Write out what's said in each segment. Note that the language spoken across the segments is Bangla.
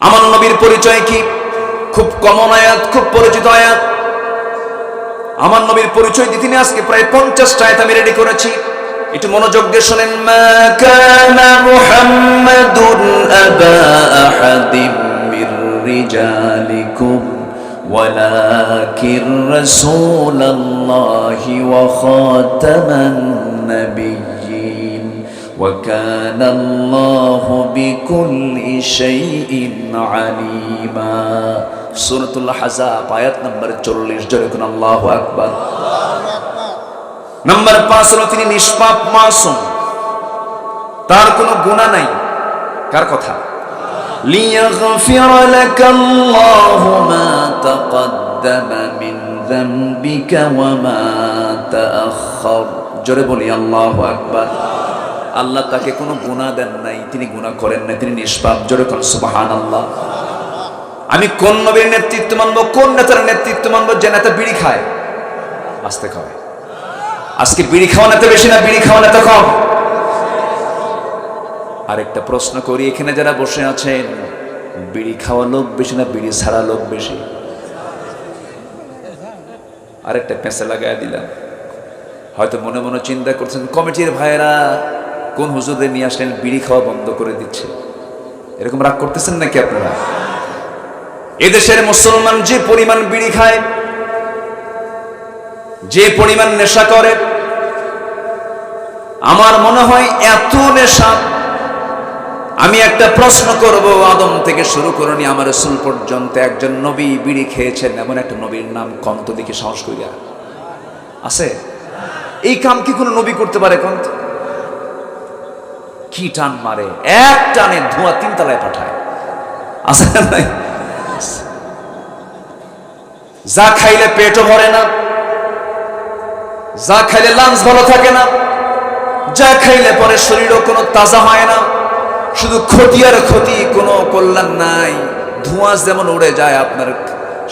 আমার নবীর পরিচয় কি? খুব কমন আয়াত, খুব পরিচিত আয়াত। আমার নবীর পরিচয় দিতে আজকে প্রায় 50টা আয়াত আমি রেডি করেছি, একটু মনোযোগ দিয়ে শুনেন। মা কানা মুহাম্মাদুন আবা আহাদিম মির রিজালিকুম ওয়ালাকির রাসূলুল্লাহি ওয়া খাতামান নাবিয়্যিন ওয়া কানা আল্লাহু বিকুল্লি শাইইন আলিমা। সূরাতুল আহজাব আয়াত নম্বর 40। জোরে কোন আল্লাহু আকবার। নাম্বার 5 হলো তিনি নিষ্পাপ, মাসুম, তার কোনো গুনাহ নাই। কার কথা? লিয়াগফির লাকাল্লাহু মা তাকদ্দামা মিন যামবিকা ওয়া মা তাআখার। জোরে বলি আল্লাহু আকবার। আল্লাহ তাকে কোনো গুনাহ দেন নাই, তিনি গুনাহ করেন না, তিনি নিষ্পাপ। জোরে কোন সুবহানাল্লাহ। আমি কোন নবীর নেতৃত্ব মানবো, কোন নেতার নেতৃত্ব মানবো? যে নেতা বিড়ি খায়, আস্তে খায়। আজকে বিড়ি খাওয়া নেতা বেশি না বিড়ি খাওয়া নেতা কম? আরেকটা প্রশ্ন করি, এখানে যারা বসে আছেন, বিড়ি খাওয়া লোক বেশি না বিড়ি ছাড়া লোক বেশি? আরেকটা পেঁচা লাগাই দিলাম। হয়তো মনে মনে চিন্তা করছেন, কমিটির ভাইয়েরা কোন হুজুরদের নিয়ে আসলেন বিড়ি খাওয়া বন্ধ করে দিচ্ছে, এরকম রাগ করতেছেন নাকি আপনারা? এদেশের মুসলমান যে পরিমাণ বিড়ি খায়, যে পরিমাণ নেশা করে, আমার মনে হয় এত নেশা। আমি একটা প্রশ্ন করব, আদম থেকে শুরু করে নিয়ে আমার রাসূল পর্যন্ত একজন নবী বিড়ি খেয়েছেন এমন একটা নবীর নাম কন্ত দেখি সাহস কইরা আছে? এই কাম কি কোনো নবী করতে পারে? কন্ত কি টান মারে, এক টানে ধোঁয়া 3 তলায় পাঠায়, আছে নাই? যা খাইলে পেটও ভরে না, যা খাইলে লাঞ্চ ভালো থাকে না, যা খাইলে পরে শরীরও কোনো তাজা হয় না, শুধু ক্ষতি আর ক্ষতি, কোনো কল্যাণ নাই। ধোঁয়া যেমন উড়ে যায়, আপনার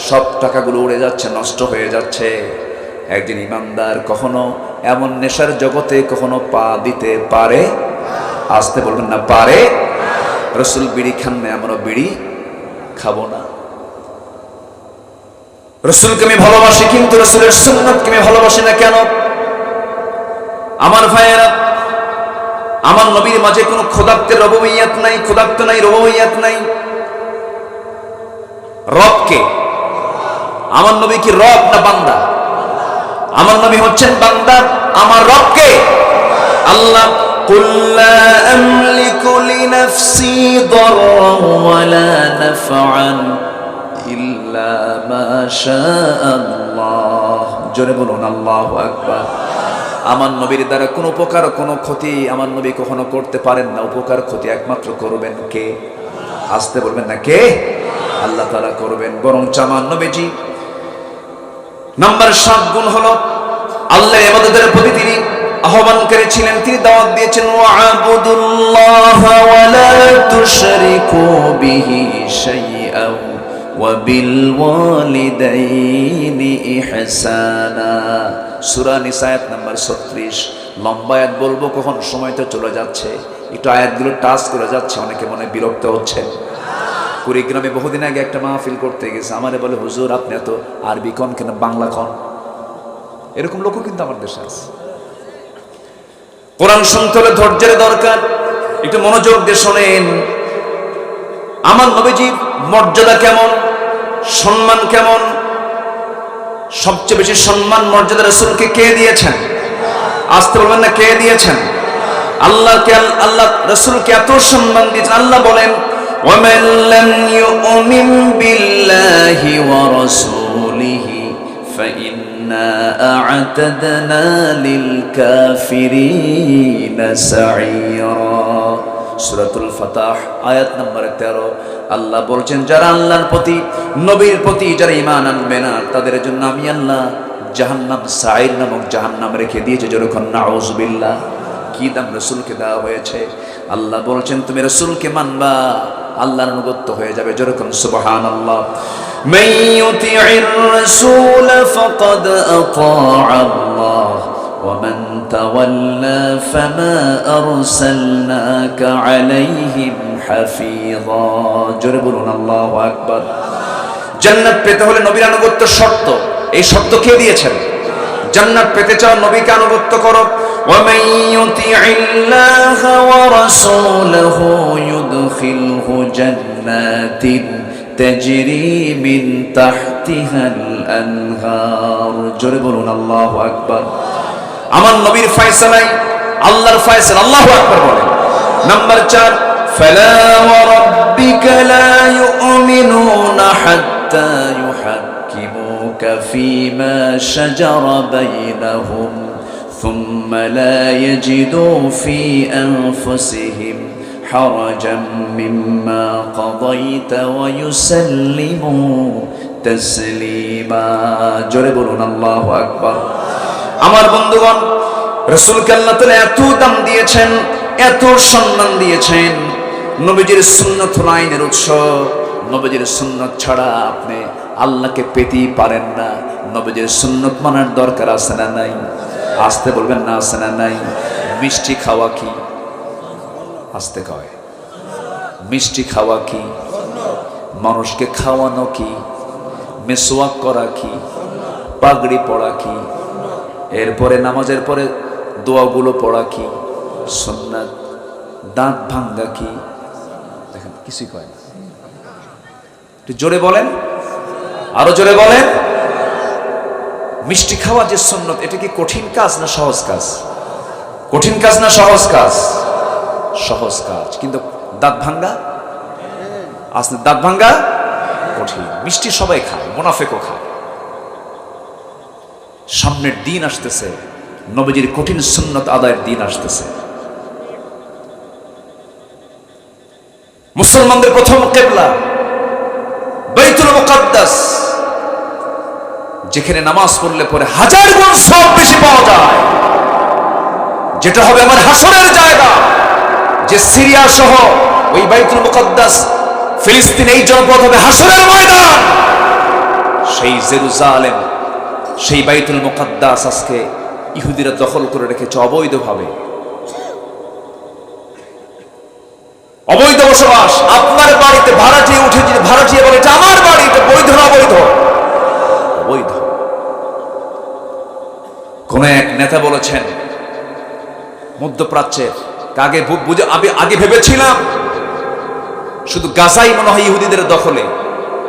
সব টাকাগুলো উড়ে যাচ্ছে, নষ্ট হয়ে যাচ্ছে। একজন ইমানদার কখনো এমন নেশার জগতে কখনো পা দিতে পারে? আসতে বলবেন না, পারে। রাসূল বিড়ি খান না, আমরা বিড়ি খাবো না। রাসূলকে আমি ভালোবাসি, কিন্তু রাসূলের সুন্নাতকে আমি ভালোবাসি না। কেন? আমার ভাইয়েরা, আমার নবীর মাঝে কোনো খোদাত্বের রববিয়ত নাই, খোদাত্ব নাই, রববিয়ত নাই। রব কে? আমার নবী কি রব না বান্দা? আমার নবী হচ্ছেন বান্দা। আমার রব কে? আল্লাহ। কুল লা আমলিকু লিনাফসি দাররান ওয়ালা নাফআন ইল্লা মা শাআল্লাহ। জোরে বলুন আল্লাহু আকবার। আমার নবীর দ্বারা কোনো উপকার কোনো ক্ষতি আমার নবী কখনো করতে পারেন না। উপকার ক্ষতি একমাত্র করবেন কে? আসতে বলবেন না, কে? আল্লাহ তাআলা করবেন। বরং আমার নবীজি নাম্বার 7 গুণ হলো আল্লাহর ইবাদতের প্রতি তিনি আহ্বানকারী ছিলেন। তিনি দাওয়াত দিয়েছেন, ওয়া'বুদুল্লাহ ওয়া লা তুশরিকু বিহি শাইআন ওয়া বিল ওয়ালিদাইনি ইহসানা। সূরা নিসা আয়াত নাম্বার 36। লম্বা আয়াত বলবো, কখন সময় তো চলে যাচ্ছে, একটু আয়াতগুলো টাচ করে যাচ্ছে, অনেকে মনে বিরক্ত হচ্ছেন। কুড়িগ্রামে বহুদিন আগে একটা মাহফিল করতে গেছে, আমারে বলে, হুজুর আপনি এত আরবি কন কেন, বাংলা কন। এরকম লোকও কিন্তু আমার দেশে আছে। কোরআন শুনতে হলে ধৈর্যের দরকার, একটু মনোযোগ দিয়ে শোনেন। আমার নবীজির মর্যাদা কেমন, সম্মান কেমন? সবচেয়ে বেশি সম্মান মর্যাদা রাসূলকে কে দিয়েছেন? আসতে বলবেন না, কে দিয়েছেন? আল্লাহকে। আল্লাহ রাসূলকে এত সম্মান দিয়েছেন। আল্লাহ বলেন, وَمَنْ لَمْ يُؤْمِنْ بِاللَّهِ وَرَسُولِهِ فَإِنَّا أَعْتَدْنَا لِلْكَافِرِينَ سَعِيرًا। সূরাতুল ফাতহ আয়াত নম্বর 13। আল্লাহ বলছেন, যারা আল্লাহর প্রতি, নবীর প্রতি যারা ঈমান আনবে না, তাদের জন্য আমি আল্লাহ জাহান্নাম, সাঈর নামক জাহান্নাম রেখে দিয়েছে। যেরকম নাউযুবিল্লাহ। কি দাম রাসূলকে দেওয়া হয়েছে। আল্লাহ বলছেন, তুমি রাসূলকে মানবা, আল্লাহর অনুগত হয়ে যাবে। যেরকম সুবহানাল্লাহ। মান ইউতি'র রাসূল ফাকাদ আতা'a আল্লাহ ওয়া মান তাওয়াল্লা ফামা আরসালনাকা আলাইহিম হাফিযা। জোরে বলুন আল্লাহু আকবার। জান্নাত পেতে হলে নবীর আনুগত্য শর্ত। এই শর্ত কে দিয়েছেন? জান্নাত পেতে চাও নবীকে আনুগত্য করো। ومن يطع الله ورسوله يدخله جنات تجري من تحتها الأنهار। জোরে বলুন আল্লাহু আকবার। আমার নবীর ফয়সালাই আল্লাহর ফয়সালা। আল্লাহু আকবার বলেন। নাম্বার 4, فلا وربك لا يؤمنون حتى يحكموك فيما شجر بينهم ثم لا يجدوا في أنفسهم حرجا مما قضيت ويسلموا تسليما। জোরে বলুন আল্লাহু আকবার। আমার বন্ধুগণ, রাসূলকে আল্লাহ তাআলা এত দাম দিয়েছেন, এত সম্মান দিয়েছেন। নবীজির সুন্নাত হলো আইনের উৎস। নবীজির সুন্নাত ছাড়া আপনি আল্লাহকে পেতেই পারেন না। নবীজির সুন্নাত মানার দরকার আছে না নাই? আসতে বলবেন না, আছে না নাই? মিষ্টি খাওয়া কি? আসতে কয়। মিষ্টি খাওয়া কি? মানুষকে খাওয়ানো কি? মিসওয়াক করা কি? পাগড়ি পড়া কি? এরপরে নামাজের পরে দোয়াগুলো পড়া কি? সুন্নাত। দাঁত ভাঙ্গা কি? দেখেন কিছুই কয় না। একটু জোরে বলেন, আরো জোরে বলেন। মিষ্টি খাওয়া যে সুন্নত, এটা কি কঠিন কাজ না সহজ কাজ? কঠিন কাজ না সহজ কাজ? সহজ কাজ। কিন্তু দাঁত ভাঙ্গা আসলে দাঁত ভাঙ্গা কঠিন। মিষ্টি সবাই খায়, মুনাফিকও খায়। সামনের দিন আসতেছে, নবীজির কঠিন সুন্নত আদায়ের দিন আসতেছে। মুসলমানদের প্রথম কিবলা বাইতুল মুকাদ্দাস, যেখানে নামাজ পড়লে পরে 1000 গুণ সওয়াব বেশি পাওয়া যায়। যেটা হবে আমার হাসরের জায়গা। যে সিরিয়া সহ ওই বাইতুল মুকাদ্দাস, ফিলিস্তিন, এই জনপদ হবে হাসরের ময়দান। সেই জেরুজালেম, সেই বাইতুল মুকাদ্দাস আজকে ইহুদিরা দখল করে রেখেছে অবৈধভাবে। অবৈধ বসবাস। আপনার বাড়িতে ভাড়াটিয়া উঠে যদি ভাড়াটিয়া বলে এটা আমার বাড়ি, এটা বৈধ না অবৈধ? অবৈধ। কোন এক নেতা বলেছেন মধ্যপ্রাচ্যের, আগে ভেবেছিলাম শুধু গাজাই মনে হয় ইহুদিদের দখলে,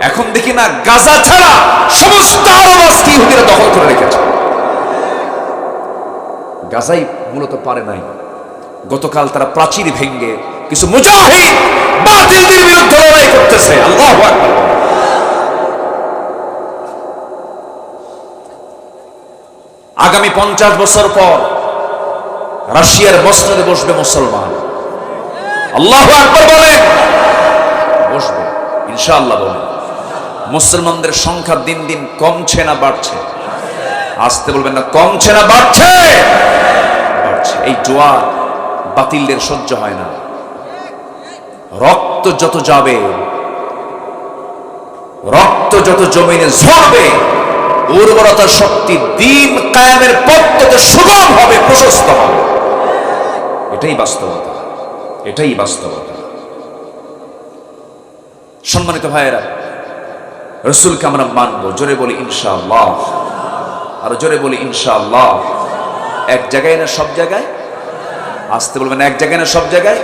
এখন দেখি না গাজা ছাড়া সমস্ত আরব আজকে ইহুদিরা দখল করে রেখেছে। গাজাই মূলত পারে নাই। গতকাল তারা প্রাচীর ভেঙ্গে কিছু মুজাহিদ বাতিলদের বিরুদ্ধে লড়াই করতেছে। আল্লাহু আকবার। আগামী 50 বছর পর রাশিয়ার মসনদে বসবে মুসলমান। আল্লাহু আকবার বলেন। বসবে ইনশাআল্লাহ বলেন। মুসলমানদের সংখ্যা দিন দিন কমছে না বাড়ছে? আসতে বলবেন না, কমছে না বাড়ছে? বাড়ছে। এই জোয়ার বাতিলদের সহ্য হয় না। রক্ত যত যাবে, রক্ত যত জমিনে ঝরবে, উর্বরতা শক্তি দিন কায়েমের পথ তত সুগম হবে, প্রশস্ত হবে। এটাই বাস্তবতা, এটাই বাস্তবতা। সম্মানিত ভাইয়েরা, রাসূলকে আমরা মানবো। জোরে বলি ইনশাআল্লাহ, আর জোরে বলি ইনশাআল্লাহ। এক জায়গায় না সব জায়গায়? আসতে বলবেন এক জায়গায় না সব জায়গায়?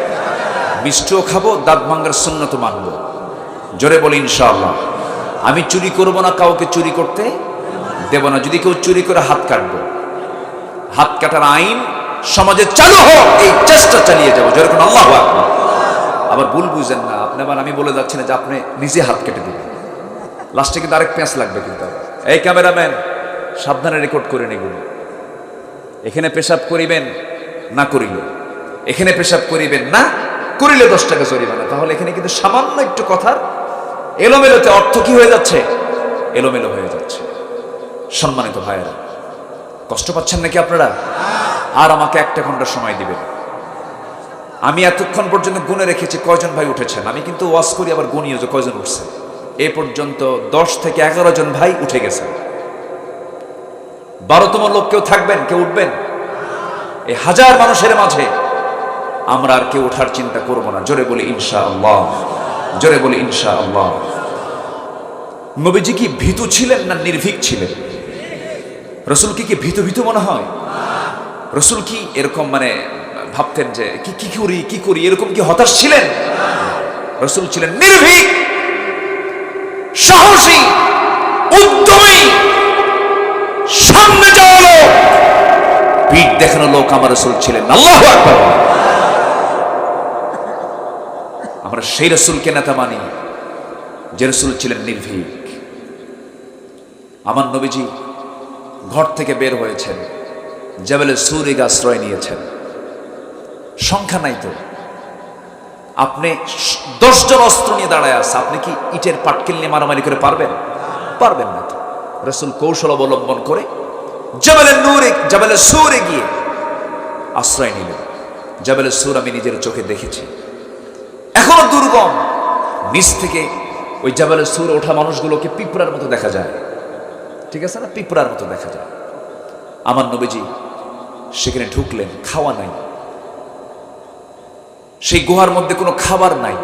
মিষ্টিও খাবো, দাঁত ভাঙ্গার সুন্নত মানবো। জোরে বলি ইনশাআল্লাহ। আমি চুরি করব না, কাউকে চুরি করতে দেব না। যদি কেউ চুরি করে হাত কাটবো, হাত কাটার আইন সমাজে চালু হোক, এই চেষ্টা চালিয়ে যাবো। জোরে কোন আল্লাহু আকবার। আবার ভুল বুঝেন না, আপনি আবার আমি বলে যাচ্ছি না যে আপনি নিজে হাত কেটে দিবেন। লাস্টে কিন্তু আরেক পেঁচ লাগবে। কিন্তু এই ক্যামেরাম্যান সাবধানে রেকর্ড করে এগুলো। এখানে পেশাব করিবেন না করিল, এখানে পেশাব করিবেন না করিলে 10 টাকা জরিমানা। তাহলে এখানে কিন্তু সামান্য একটু কথার এলোমেলোতে অর্থ কি হয়ে যাচ্ছে? এলোমেলো হয়ে যাচ্ছে। সম্মানিত ভাইয়েরা, কষ্ট পাচ্ছেন নাকি আপনারা? আর আমাকে 1 ঘন্টা সময় দিবেন। আমি এতক্ষণ পর্যন্ত গুনে রেখেছি কয়জন ভাই উঠেছেন। আমি কিন্তু ওয়াজ করি আবার গুনিও যে কয়জন উঠছে। এ পর্যন্ত 10 থেকে 11 জন ভাই উঠে গেছে। 12তম লোক কেউ থাকবেন? কেউ উঠবেন? এই 1000 মানুষের মাঝে আমরা আর কেউ ওঠার চিন্তা করব না। জোরে বলি ইনশাআল্লাহ, জোরে বলি ইনশাআল্লাহ। নবীজি কি ভীতু ছিলেন না নির্ভীক ছিলেন? রসুলকে কি ভীতু ভীতু মনে হয়? রসুল কি এরকম মানে ভাবতেন যে কি করি এরকম কি হতাশ ছিলেন? রসুল ছিলেন নির্ভীক, সাহসী, উদ্যমী, সামনে যাওয়া লোক, পিঠ দেখানো লোক আমার রসুল ছিলেন। আল্লাহু আকবার। আমরা সেই রসুলকে নেতা মানি যে রসুল ছিলেন নির্ভীক। আমার নবীজি ঘর থেকে বের হয়েছেন, জাবালে সুরিগ আশ্রয় নিয়েছেন। সংখ্যা নাই তো, আপনি 10 জন অস্ত্র নিয়ে দাঁড়ায় আছে, আপনি কি ইটের পাটকেল নিয়ে মারামারি করে পারবেন? পারবেন না তো। রসুল কৌশল অবলম্বন করে জাবালে সুরে গিয়ে আশ্রয় নিলেন। জাবালে সুর আমি নিজের চোখে দেখেছি, এখনো দুর্গম। নিচ থেকে ওই জাবালে সুর ওঠা মানুষগুলোকে পিঁপড়ার মতো দেখা যায়, ঠিক আছে না? পিঁপড়ার মতো দেখা যায়। আমার নবীজি সেখানে ঢুকলেন, খাওয়া নাই, সেই গুহার মধ্যে কোনো খাবার নাই।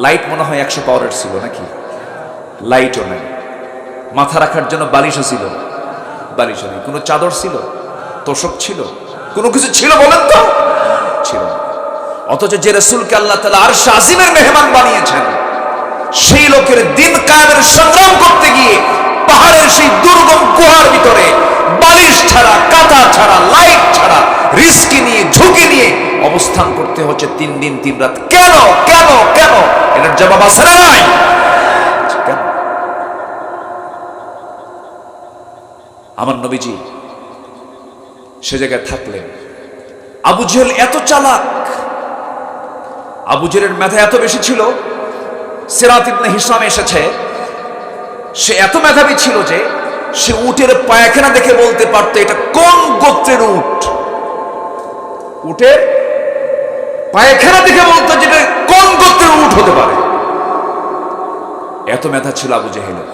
লাইট মনে হয় 100 পাওয়ারের ছিল নাকি? লাইটও নাই। মাথা রাখার জন্য বালিশও ছিল, বালিশও নেই। কোনো চাদর ছিল, তোষক ছিল, কোনো কিছু ছিল বলেন তো? ছিল না। অথচ যে রাসূলকে আল্লাহ তাআলা আরশ আজিমের মেহমান বানিয়েছেন, সেই লোকের দিন কায়েমের সংগ্রাম করতে গিয়ে পাহাড়ের সেই দুর্গম গুহার ভিতরে বালিশ ছাড়া, কাঁথা ছাড়া, লাইট ছাড়া, রিস্ক নিয়ে, ঝুঁকি নিয়ে অবস্থান করতে হচ্ছে 3 দিন 3 রাত। কেন কেন কেন? এটার জবাব আছে না নাই? কেন? আমার নবীজি সে জায়গায় থাকলেন। আবু জেহেল এত চালাক, আবু জেহেলের মেধা এত বেশি ছিল, সিরাত ইবনে হিশাম এসেছে, সে এত মেধাবী ছিল যে সে উটের পায়খানা দেখে বলতে পারতো এটা কোন গোত্রের উট। উটের পায়খানা দেখে বলতো যে এটা কোন গোত্রের উট হতে পারে। এত মেধা ছিল আবু জেহেলের।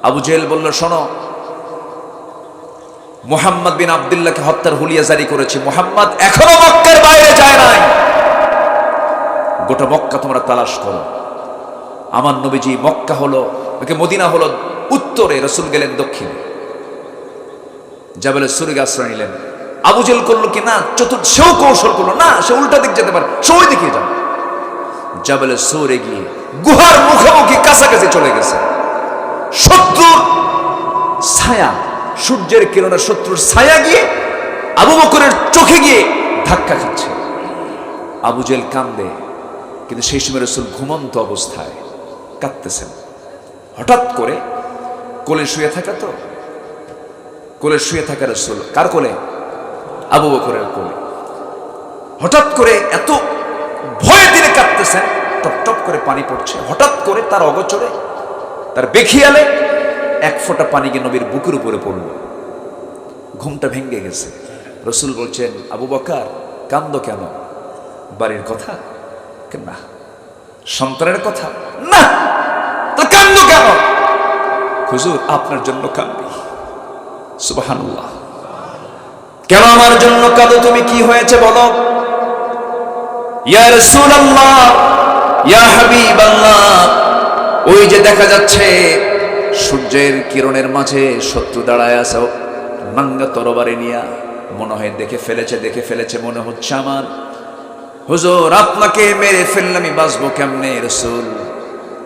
আবু জেহেল বলল, শোনো, মুহাম্মদ বিন আব্দুল্লাহকে হত্যার হুলিয়া জারি করেছি। মুহাম্মদ এখনো মক্কার বাইরে যায় নাই, গোটা মক্কা তোমরা তালাশ করো। আমার নবীজি মক্কা হলো, মদিনা হলো উত্তরে, রাসূল গেলেন দক্ষিণে। জাবালে সুরিগ আশ্রয় নিলেন। আবু জেহেল করলো কি না, সেও কৌশল করলো না, সে উল্টা দিক যেতে পারে, সবাই দেখিয়ে যান। জাবালে সুরে গিয়ে গুহার মুখোমুখি কাছাকাছি চলে গেছে। শত্রুর ছায়া, সূর্যের কিরণে শত্রুর ছায়া গিয়ে আবু বকরের চোখে গিয়ে ধাক্কা খাচ্ছে। আবু জেহেল কান্দে, কিন্তু সেই সময় রাসূল ঘুমন্ত অবস্থায় কাঁদতেছেন। হঠাৎ করে কোলে শুয়ে থাকা, তো কোলে শুয়ে থাকা রাসূল, কার কোলে? আবু বকরের কোলে। হঠাৎ করে এত ভয়ে তিনি কাঁদতেছেন, টপ টপ করে পানি পড়ছে। হঠাৎ করে তার অগোচরে, তার বেখিয়ালে 1 ফোঁটা পানি গিয়ে নবীর বুকের উপরে পড়ল। ঘুমটা ভেঙে গেছে। রাসূল বলছেন, আবু বকর কান্দো কেন? বাড়ির কথা না, সন্তানের কথা না, তো কান্দো কেন? হুজুর আপনার জন্য কাঁদি। সুবহানাল্লাহ। কেন আমার জন্য কাঁদো তুমি? কি হয়েছে বলো? ইয়া রাসূলুল্লাহ, ইয়া হাবিবাল্লাহ, ওই যে দেখা যাচ্ছে সূর্যের কিরণের মাঝে শত্রু দাঁড়ায় আছে, নাঙ্গা তরবারি নিয়া, মনে হয় দেখে ফেলেছে মনে হচ্ছে আমার। হুজুর আপনাকে মেরে ফেললে আমি বাঁচবো কেমনে? রাসূল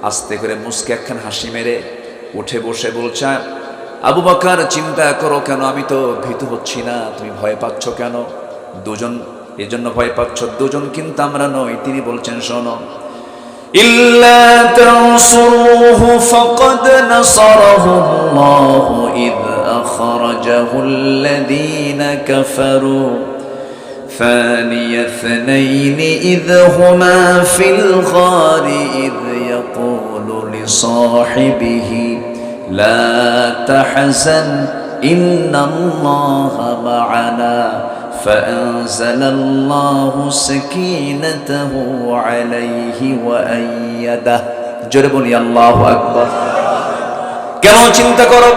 আস্তে করে মুস্কে একখান হাসি মেরে উঠে বসে বলছে, আবু বকর চিন্তা করো কেন? আমি তো ভীতু হচ্ছি না, তুমি ভয় পাচ্ছ কেন? দুজন এজন্য ভয় পাচ্ছ, দুজন কিন্তু আমরা নই। তিনি বলছেন, শোনো, ইল্লা তানসুরুহু ফাকাদ নাসারাহুল্লাহু ইয আখরাজাহুল্লাযীনা কাফারু ثاني اثنين إذ هما في الغار إذ يقول لصاحبه لا تحزن إن الله معنا فأنزل الله سكينته عليه وأيده جربني الله أكبر কেন চিন্তা করো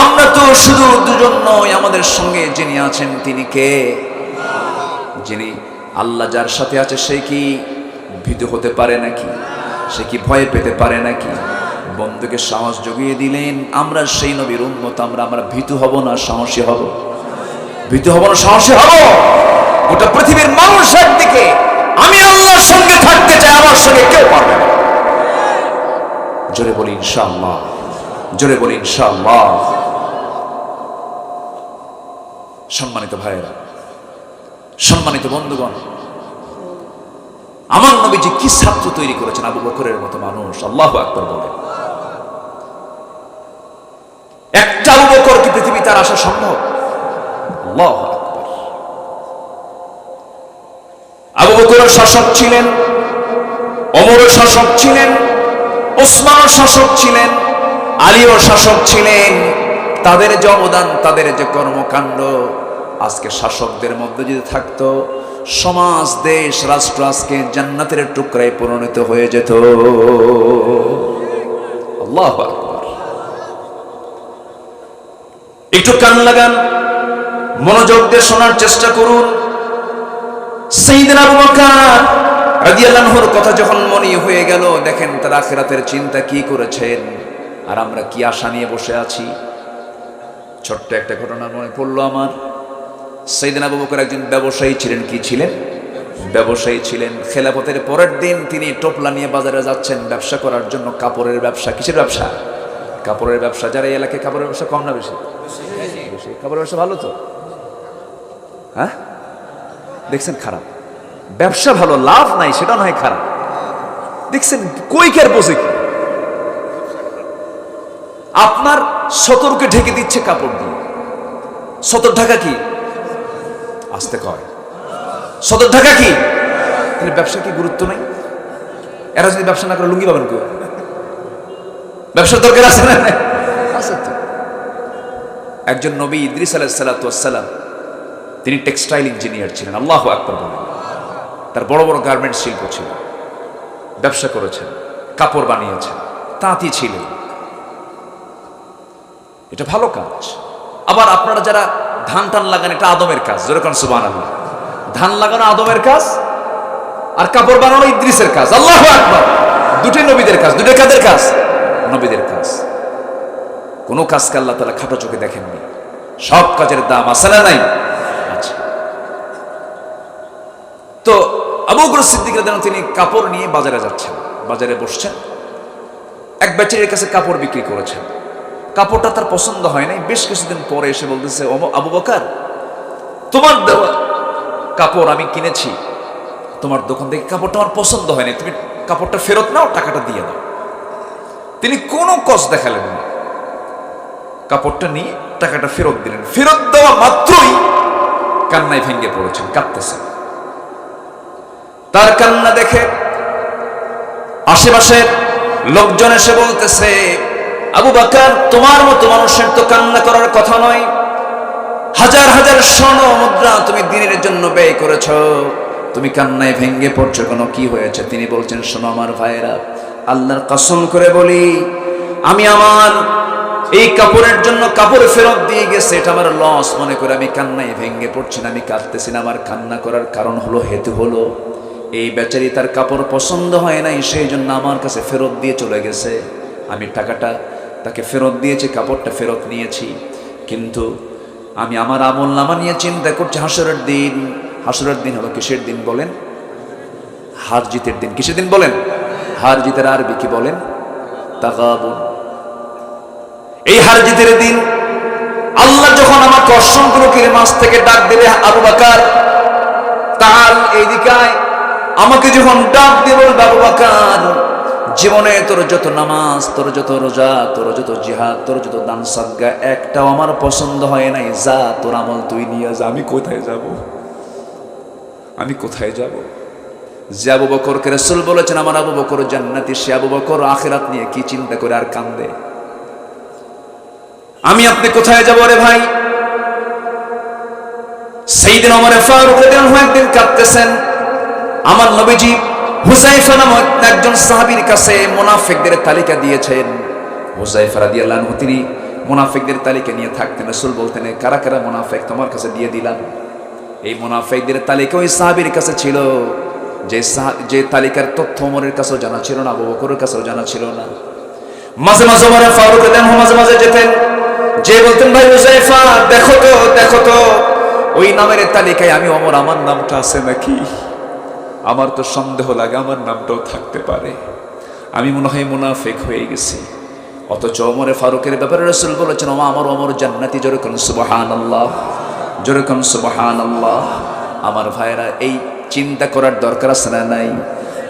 আমরা তো শুধু দুজন নই আমাদের সঙ্গে যিনি আছেন তিনি কে যিনি আল্লাহ যার সাথে আছে সে কি ভীত হতে পারে নাকি? সে কি ভয় পেতে পারে নাকি? বন্ধুকে সাহস জুগিয়ে দিলেন। আমরা সেই নবীর উম্মত, আমরা ভীতু হব না সাহসী হব? ভীতু হব না সাহসী হব? গোটা পৃথিবীর মানুষ একদিকে, আমি আল্লাহর সঙ্গে থাকতে চাই, আমার সঙ্গে কেউ পারবে না। জোরে বলি ইনশাআল্লাহ, জোরে বলি ইনশাআল্লাহ। সম্মানিত ভাইয়েরা, সম্মানিত বন্ধুগণ, আমার নবীজি কি ছাত্র তৈরি করেছেন! আবু বকরের মতো মানুষ, আল্লাহু আকবার বলেন। একটা আবু বকর কি পৃথিবী তার আসা সম্ভব? আল্লাহু আকবার। আবু বকর শাসক ছিলেন, ওমর শাসক ছিলেন, ওসমান শাসক ছিলেন, আলীও শাসক ছিলেন। তাদের যে অবদান, তাদের যে কর্মকাণ্ড আজকে শাসকদের মধ্যে যদি থাকতো, সমাজ, দেশ, রাষ্ট্র আজকে জান্নাতের টুকরায় পরিণত হয়ে যেত। আল্লাহু আকবার। একটু কান লাগান, মনোযোগ দিয়ে শোনার চেষ্টা করুন। সাইয়েদনা আবু বকর রাদিয়াল্লাহু আনহুর কথা যখন মনে হয়ে গেল, দেখেন তার আখিরাতের চিন্তা কি করেছেন, আর আমরা কি আশা নিয়ে বসে আছি। ছোট্ট একটা ঘটনা মনে পড়লো আমার। সাইয়েদনা আবু বকর একজন ব্যবসায়ী ছিলেন। কি ছিলেন? ব্যবসায়ী ছিলেন। খেলাফতের পরের দিন তিনি টোপলা নিয়ে বাজারে যাচ্ছেন ব্যবসা করার জন্য। কাপড়ের ব্যবসা। কিসের ব্যবসা? কাপড়ের ব্যবসা। যারা এই এলাকায় কাপড়ের ব্যবসা কম না বেশি? বেশি। কাপড়ের ব্যবসা ভালো তো? হ্যাঁ, দেখছেন খারাপ? ব্যবসা ভালো, লাভ নাই সেটা নয় খারাপ। দেখছেন কই কের বসে কি আপনার সতর্কে ঢেকে দিচ্ছে কাপড় দিয়ে। সতর ঢাকা কি? আসতে কয় সতর ঢাকা কি? তাহলে ব্যবসা কি গুরুত্ব নাই? এরা যদি ব্যবসা না করে লুঙ্গি পাবেন কেউ? ব্যবসার দরকার আছে না? আছে তো। একজন নবী ইদ্রিস আলাইহিস সালাতু ওয়াস সালাম, তিনি টেক্সটাইল ইঞ্জিনিয়ার ছিলেন। আল্লাহু আকবার বলেন। তার বড় বড় গার্মেন্টস শিল্প ছিল, ব্যবসা করেছেন, কাপড় বানিয়েছেন, তাঁতি ছিলেন। এটা ভালো কাজ। আবার আপনারা যারা ধান টান লাগান, এটা আদমের কাজ। যেরকম সুবহানাল্লাহ, ধান লাগানো আদমের কাজ, আর কাপড় বানানো ইদ্রিসের কাজ। আল্লাহু আকবার। দুটোই নবীদের কাজ। দুটোই কাদের কাজ? নবীদের কাজ। কোনো কাজকে আল্লাহ তাআলা খাটো চোখে দেখেননি। সব কাজের দাম আছে না নাই? আচ্ছা। তো আবু বকর সিদ্দিক রাদিয়াল্লাহু আনহু তিনি কাপড় নিয়ে বাজারে যাচ্ছেন। বাজারে বসছেন, এক বেচারির কাছে কাপড় বিক্রি করেছেন। কাপড়টা তার পছন্দ হয় নাই। বেশ কিছুদিন পরে এসে বলতেছে, আবু বকর, তোমার দেওয়া কাপড় আমি কিনেছি, তোমার দোকান থেকে কাপড়টা আমার পছন্দ হয়নি, তুমি কাপড়টা ফেরত নাও, টাকাটা দিয়ে দাও। তিনি কোনো কষ্ট দেখালেন না, কাপড়টা নিয়ে টাকাটা ফেরত দিলেন। ফেরত দেওয়া মাত্রই কান্নায় ভেঙে পড়েছেন, কাঁদতেছেন। তার কান্না দেখে আশেপাশের লোকজন এসে বলতেছে, আবু বকর, তোমার মতো মানুষের তো কান্না করার কথা নয়। হাজার হাজার স্বর্ণ মুদ্রা তুমি দিনের জন্য ব্যয় করেছ, তুমি কান্নায় ভেঙে পড়ছো কেন? কি হয়েছে? তিনি বলছেন, শোনো আমার ভাইয়েরা, আল্লাহর কসম করে বলি, আমি আমার এই কাপড়ের জন্য কাপড় ফেরত দিয়ে গেছে, এটা আমার লস মনে করে আমি কান্নায় ভেঙে পড়ছি না, আমি কাঁদতেছি না। আমার কান্না করার কারণ হলো, হেতু হলো, এই বেচারি তার কাপড় পছন্দ হয় নাই, সেই জন্য আমার কাছে ফেরত দিয়ে চলে গেছে। আমি টাকাটা তাকে ফেরত দিয়েছি, কাপড়টা ফেরত নিয়েছি। কিন্তু আমি আমার আমল নামা নিয়ে চিন্তা করছি। হাসরের দিন, হাসরের দিন হলো কিসের দিন বলেন? হার জিতের দিন। কিসের দিন বলেন? হার জিতের আরবি কি বলেন? তাগাবুন। এই হার জিতের দিন আল্লাহ যখন আমাকে অসংখ্য লোকের মাঝ থেকে ডাক দেবে, আবু বকর তাআল এইদিকে আয়, আমাকে যখন ডাক দেবে, আবু বকর, জীবনে তোর যত নামাজ, তোর যত রোজা, তোর যত জিহাদ, তোর যত দান সাদকা, একটাও আমার পছন্দ হয় নাই, যা তোর আমল তুই নিয়ে যা। আমি কোথায় যাব? আমি কোথায় যাব? যে আবু বকরকে রাসূল বলেছেন আমার আবু বকর জান্নাতি, সে আবু বকর আখিরাত নিয়ে কি চিন্তা করে আর কান্দে? আমি আপনি কোথায় যাব রে ভাই? সাইয়েদনা ওমর ফারুক রাদিয়াল্লাহু আনহু একদিন কাঁদতেছেন। আমার নবীজি হুযায়ফা নামক একজন সাহাবীর কাছে মুনাফিকদের তালিকা দিয়েছেন। হুযায়ফা রাদিয়াল্লাহু আনহু তিনি মুনাফিকদের তালিকা নিয়ে থাকতেন। রাসূল বলতেন, কারা কারা মুনাফিক তোমার কাছে দিয়ে দিলাম। এই মুনাফিকদের তালিকা ওই সাহাবীর কাছে ছিল, যে তালিকার তথ্য ওমরের কাছেও জানা ছিল না, আবু বকরের কাছেও জানা ছিল না। মাঝে মাঝে ওমর ফারুক রাদিয়াল্লাহু মাঝে মাঝে যেতেন, যে বলতেন ভাই হুযায়ফা দেখো তো ওই নামের তালিকায় আমি ওমর আমার নামটা আছে নাকি? আমার তো সন্দেহ লাগে আমার নামটাও থাকতে পারে, আমি মনে হয় মুনাফিক হয়ে গেছি। অথচ ওমরে ফারুকের ব্যাপারে রাসূল বলেছেন আমার ওমর জান্নাতি। জোরে কোন সুবহানাল্লাহ, জোরে কোন সুবহানাল্লাহ। আমার ভাইরা, এই চিন্তা করার দরকার আছে না নাই?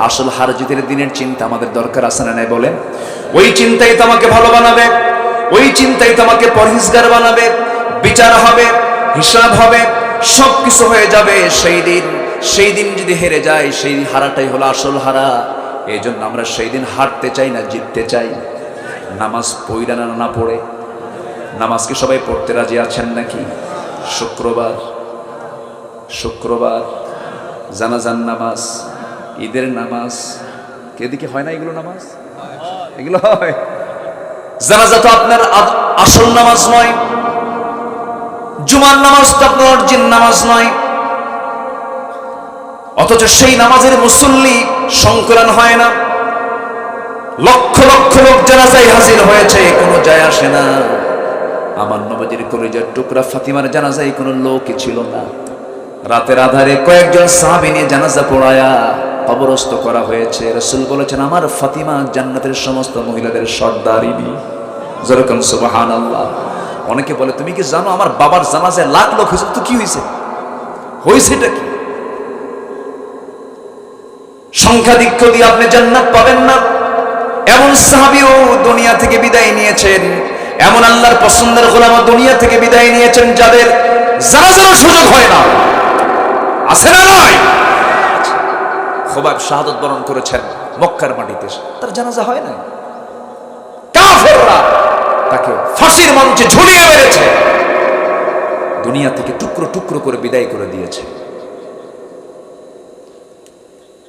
আসল হার জিতের দিনের চিন্তা আমাদের দরকার আছে না নাই বলেন? ওই চিন্তাই তো আমাকে ভালো বানাবে, ওই চিন্তাই তো আমাকে পরহেজগার বানাবে। বিচার হবে, হিসাব হবে, সব কিছু হয়ে যাবে। সেই দিন যদি হেরে যায়, সেই হারাটাই হলো আসল হারা। এই জন্য আমরা সেই দিন হারতে চাই না জিততে চাই। নামাজ পড়া না পড়ে, নামাজ কি সবাই পড়তে রাজি আছেন নাকি? শুক্রবার জানাজান নামাজ, ঈদের নামাজ, এদিকে হয় না এগুলো নামাজ? এগুলো হয়। জানাজা তো আপনার আসল নামাজ নয়, জুমার নামাজ তো আপনার অরিজিনাল নামাজ নয়। অথচ সেই নামাজের মুসল্লি সংকলন হয় না। লক্ষ লক্ষ লোক জানাজায় হাজির হয়েছে, কোনো যায় আসে না। আমার নবীর কলিজার টুকরা ফাতিমার জানাজায় কোনো লোকই ছিল না। রাতের আধারে কয়েকজন সাহাবী নিয়ে জানাজা পড়ায়া কবরস্থ করা হয়েছে। রাসূল বলেছেন আমার ফাতিমা জান্নাতের সমস্ত মহিলাদের সর্দারিনী। যেরকম সুবহানাল্লাহ। অনেকে বলে তুমি কি জানো আমার বাবার জানাজায় লাখ লোক হয়েছে? তো কি হয়েছে? হয়েছেটা কি? সংখ্যাধিক্য দিয়ে আপনি জান্নাত পাবেন না। এমন সাহাবীও দুনিয়া থেকে বিদায় নিয়েছেন, এমন আল্লাহর পছন্দের গোলাম দুনিয়া থেকে বিদায় নিয়েছেন যাদের জানাজার সুযোগ হয় না। আছে না নয়? খুবাব শাহাদাত বরণ করেছেন মক্কার মাটিতে, তার জানাজা হয় না। কাফেররা তাকে ফাঁসির মঞ্চে ঝুলিয়ে মেরেছে, দুনিয়া থেকে টুকরো টুকরো করে বিদায় করে দিয়েছে।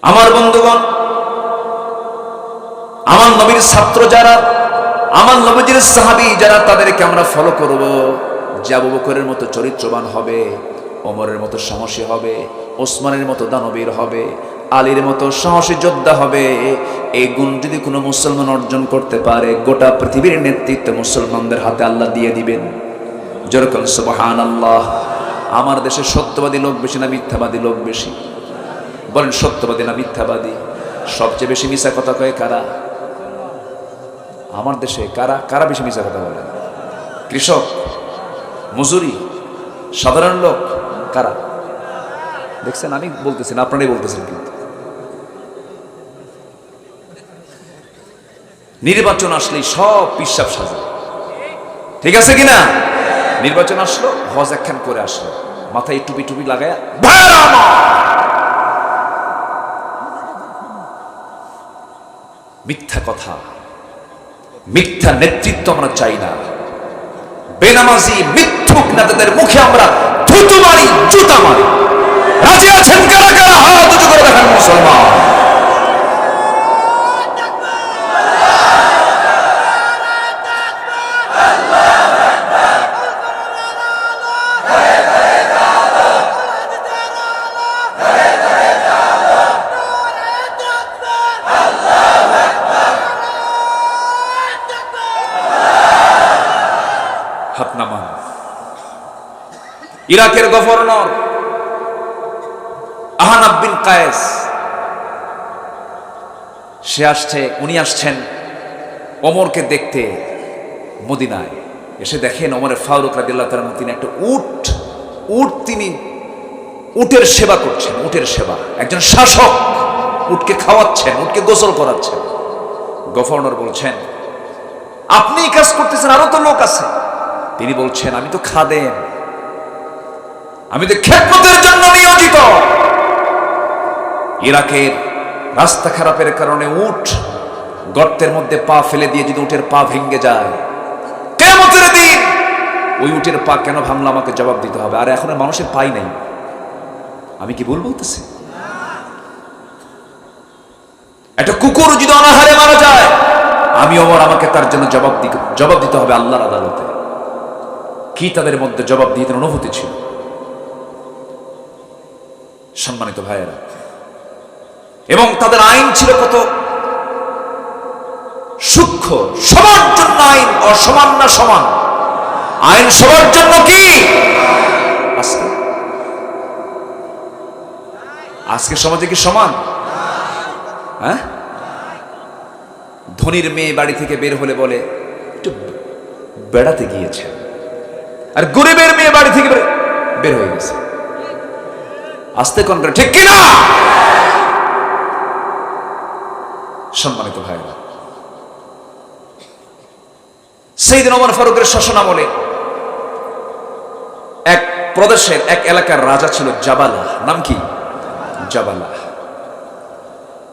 আমার বন্ধুগণ, আমার নবীর ছাত্র যারা, আমার নবীর সাহাবী যারা, তাদেরকে আমরা ফলো করব। যে আবু বকরের মতো চরিত্রবান হবে, ওমরের মতো সাহসী হবে, ওসমানের মতো দানবীর হবে, আলীর মতো সাহসী যোদ্ধা হবে। এই গুণ যদি কোনো মুসলমান অর্জন করতে পারে, গোটা পৃথিবীর নেতৃত্ব মুসলমানদের হাতে আল্লাহ দিয়ে দিবেন। যেরকম সুবহানাল্লাহ। আমার দেশে সত্যবাদী লোক বেশি না মিথ্যাবাদী লোক বেশি? বলেন সত্যবাদী না মিথ্যাবাদী? সবচেয়ে বেশি মিথ্যা কথা কয় কারা? আমার দেশে কারা বেশি মিথ্যা কথা বলে? কৃষক, মজুরি, সাধারণ লোক, কারা? দেখছেন, আমি বলতেছি না, আপনারাই বলতেছেন। কিন্তু নির্বাচন আসলেই সব পিসাব সাজা, ঠিক আছে কিনা? নির্বাচন আসলো, হজ একখান করে আসলো, মাথায় টুপি টুপি লাগায় মিথ্যা কথা, মিথ্যা নেতৃত্ব আমরা চাই না। বেনামাজি মিথ্যুক নেতাদের মুখে আমরা থুতু মারি, জুতা মারি। রাজি আছেন কারা কারা? হাত উঁচু করে দেখেন মুসলমান। হাত নামান। ইরাকের গভর্নর আহনাব বিন কায়েস, উনি আসছেন ওমরকে দেখতে মদিনায়। এসে দেখেন ওমর ফারুক রাদিয়াল্লাহু তাআলা তিনি একটা তিনি উটের সেবা করছেন। উটের সেবা, একজন শাসক উটকে খাওয়াচ্ছেন, উটকে গোসল করাচ্ছেন। গভর্নর বলছেন আপনি এই কাজ করতেছেন, আরো তো লোক আছে। তিনি বলছেন আমি তো খাদেম, আমি তো খেদমতের জন্য নিয়োজিত। ইরাকের রাস্তা খারাপের কারণে উট গর্তের মধ্যে পা ফেলে দিয়ে যদি উটের পা ভেঙে যায়, কিয়ামতের দিন ওই উটের পা কেন ভাঙলো আমাকে জবাব দিতে হবে। আর এখন মানুষের পাই নাই। আমি কি ভুল বলতেছি? একটা কুকুর যদি অনাহারে মারা যায়, আমি ওমর আমাকে তার জন্য জবাব দিতে হবে আল্লাহর আদালতে। কি তাদের মধ্যে জবাব দিতে অনুভূতি ছিল। সম্মানিত ভাইয়েরা, এবং তাদের আইন ছিল কত সূক্ষ্ম। সবার জন্য আইন, অসমান না সমান? আইন সবার জন্য কি? আজকে সমাজে কি সমান? হ্যাঁ, ধনীর মেয়ে বাড়ি থেকে বের হলে বলে একটু বেড়াতে গিয়েছে, আর গরিবের মেয়ে বাড়ি থেকে বের হয়ে গেছে। আস্তে কোন করে, ঠিক কিনা? সম্মানিত ভাইরা, সাইয়েদনা ওমর ফারুকের শাসনামলে এক প্রদেশের এক এলাকার রাজা ছিল জাবালাহ। নাম কি? জাবালাহ।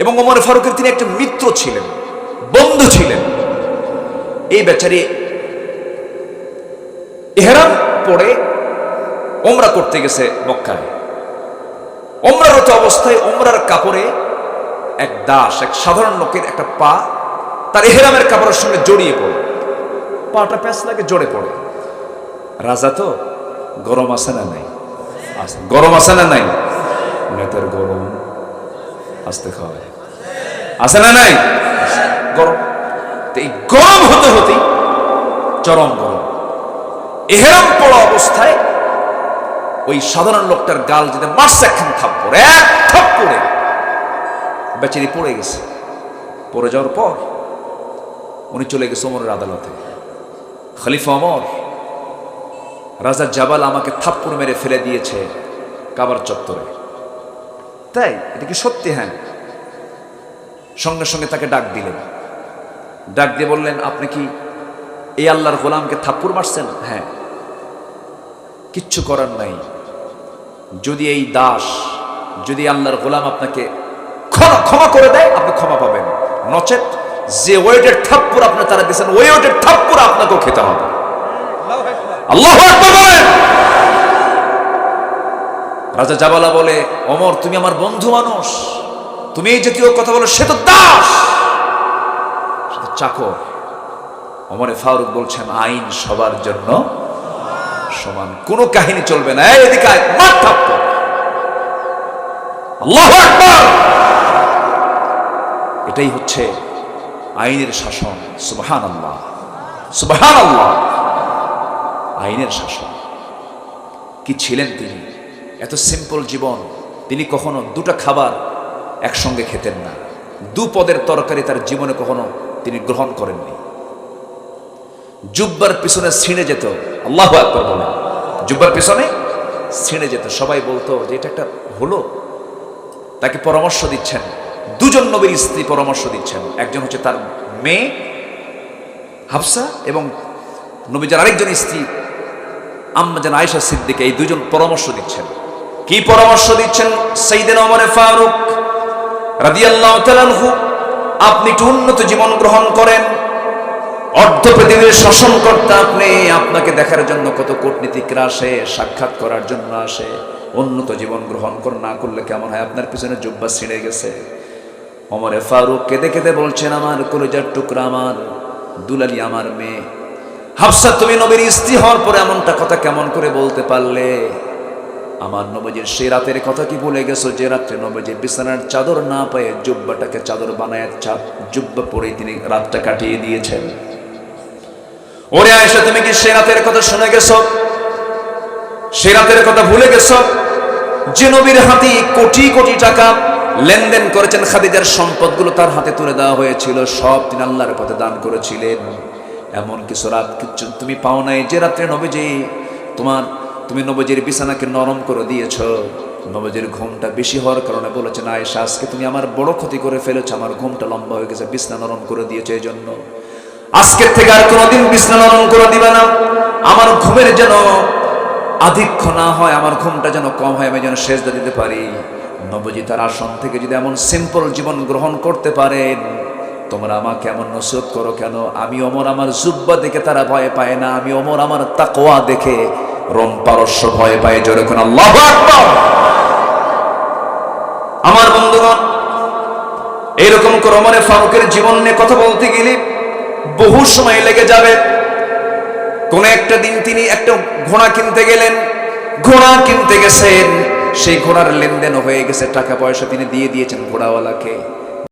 এবং ওমর ফারুকের তিনি একটা মিত্র ছিলেন, বন্ধু ছিলেন। এই বেচারি ইহরাম পরে ওমরা করতে গেছে মক্কায়। ওমরারত অবস্থায় ওমরার কাপড়ে এক দাস, এক সাধারণ লোকের একটা পা তার ইহরামের কাপড়ের সঙ্গে জড়িয়ে পড়ে, পাটা প্যাঁচ লাগে, জড়ে পড়ে। রাজা তো গরম আছে না নাই? গরম আছে না নাই? নেতার গরম আসতে খাওয়ায় আছে না নাই? গরম। এই গরম হতে হতে চরম গরম। ইহরাম পড়া অবস্থায় ওই সাধারণ লোকটার গাল যেতে মারছে একখান থাপ্পড়, এক থাপ্পড়ে বেচারি পড়ে গেছে। পড়ে যাওয়ার পর উনি চলে গেছে ওমরের আদালতে। খলিফা ওমর, রাজা জাবাল আমাকে থাপ্পড় মেরে ফেলে দিয়েছে কাবার চত্বরে। তাই এটা কি সত্যি? হ্যাঁ। সঙ্গে সঙ্গে তাকে ডাক দিলেন। ডাক দিয়ে বললেন, আপনি কি এই আল্লাহর গোলামকে থাপ্পড় মারছেন? হ্যাঁ। কিচ্ছু করার নাই, যদি এই দাস, যদি আল্লাহর গোলাম আপনাকে ক্ষমা করে দেয় আপনি ক্ষমা পাবেন, নচেত যে ওয়েটের থাপ্পড় আপনি তারা দিয়েছেন ওই ওয়েটের থাপ্পড় আপনাকেও খেতে হবে। আল্লাহু আকবার বলেন। রাজা জাবালা বলে, ওমর তুমি আমার বন্ধু মানুষ, তুমি এই জাতীয় কথা বলো, সে তো দাস, সে তো চাকর। ওমরে ফারুক বলছেন, আইন সবার জন্য সমান, কোনো কাহিনী চলবে না। এদিকে আয়, মার থাপ্পড়। আল্লাহু আকবার। এটাই হচ্ছে আইনের শাসন। সুবহানাল্লাহ, সুবহানাল্লাহ। আইনের শাসন কি ছিলেন তিনি! এত সিম্পল জীবন। তিনি কখনো দুটো খাবার একসঙ্গে খেতেন না, দু পদের তরকারি তার জীবনে কখনো তিনি গ্রহণ করেননি। জুব্বার পিছনে ছিঁড়ে যেত। আল্লাহু আকবার বলেন। জুব্বার পিছনে ছিঁড়ে যেত। সবাই বলতো যে এটা একটা হলো। তাকে পরামর্শ দিচ্ছেন দুজন নবীর স্ত্রী, পরামর্শ দিচ্ছেন। একজন হচ্ছে তার মেয়ে হাফসা এবং নবীর আরেকজন স্ত্রী আম্মা জান আয়েশা সিদ্দিকা। এই দুজন পরামর্শ দিচ্ছেন। কি পরামর্শ দিচ্ছেন? সাইয়েদনা ওমর ফারুক রাদিয়াল্লাহু তাআলা আনহু, আপনি একটু উন্নত জীবন গ্রহণ করেন। অর্ধ পৃথিবীর শাসন করতে আপনি, আপনাকে দেখার জন্য কত কূটনীতিকরা আসে, সাক্ষাৎ করার জন্য আসে। উন্নত জীবন গ্রহণ না করলে কেমন হয়? আপনার পিছনে জুব্বা ছিঁড়ে গেছে। ওমরে ফারুক কেঁদে কেঁদে বলছেন, আমার কলিজার টুকরা, আমার দুলালি, আমার মেয়ে হাফসা, তুমি নবীর স্ত্রী হওয়ার পরে এমনটা কথা কেমন করে বলতে পারলে? আমার নবীজির সেই রাতের কথা কি ভুলে গেছো যে রাত্রে নবীজি বিছানার চাদর না পেয়ে জুব্বাটাকে চাদর বানায় জুব্বা পরে তিনি রাতটা কাটিয়ে দিয়েছেন? ওরে আয়েশা, তুমি কি সেই রাতের কথা শুনে গেছো? সেই রাতের কথা ভুলে গেছো যে নবীর হাতে কোটি কোটি টাকা লেনদেন করেছেন, খাদিজার সম্পদগুলো তার হাতে তুলে দেওয়া হয়েছিল, সব তিনি আল্লাহর পথে দান করেছিলেন। এমন কিছু রাত কিছু তুমি পাও নাই যে রাত্রে নবীজি তুমি নবীজির বিছানাকে নরম করে দিয়েছ। নবীজির ঘুমটা বেশি হওয়ার কারণে বলেছেন, আয়েশা আজকে তুমি আমার বড় ক্ষতি করে ফেলেছ, আমার ঘুমটা লম্বা হয়ে গেছে, বিছানা নরম করে দিয়েছে, এই জন্য আজকের থেকে আর কোনোদিন বিছানা নরম করে দিবে না। আমার ঘুমের যেন আধিক্য না হয়, আমার ঘুমটা যেন কম হয়, আমি যেন সেজদা দিতে পারি। নবীজি তার আসন থেকে যদি এমন সিম্পল জীবন গ্রহণ করতে পারেন, তোমরা আমাকে এমন নসিহত করো কেন? আমি ওমর আমার জুব্বা দেখে তারা ভয় পায় না, আমি ওমর আমার তাকওয়া দেখে রোম পারস্য ভয় পায়। জোরে কোন আল্লাহু আকবার। আমার বন্ধুগণ, এইরকম করে ওমরে ফারুকের জীবন নিয়ে কথা বলতে গেলে বহু সময় লেগে যাবে। কোন একটা দিন তিনি একটা ঘোড়া কিনতে গেলেন। ঘোড়া কিনতে গেছেন, সেই ঘোড়ার লেনদেন হয়ে গেছে, টাকা পয়সা তিনি দিয়ে দিয়েছেন ঘোড়াওয়ালাকে।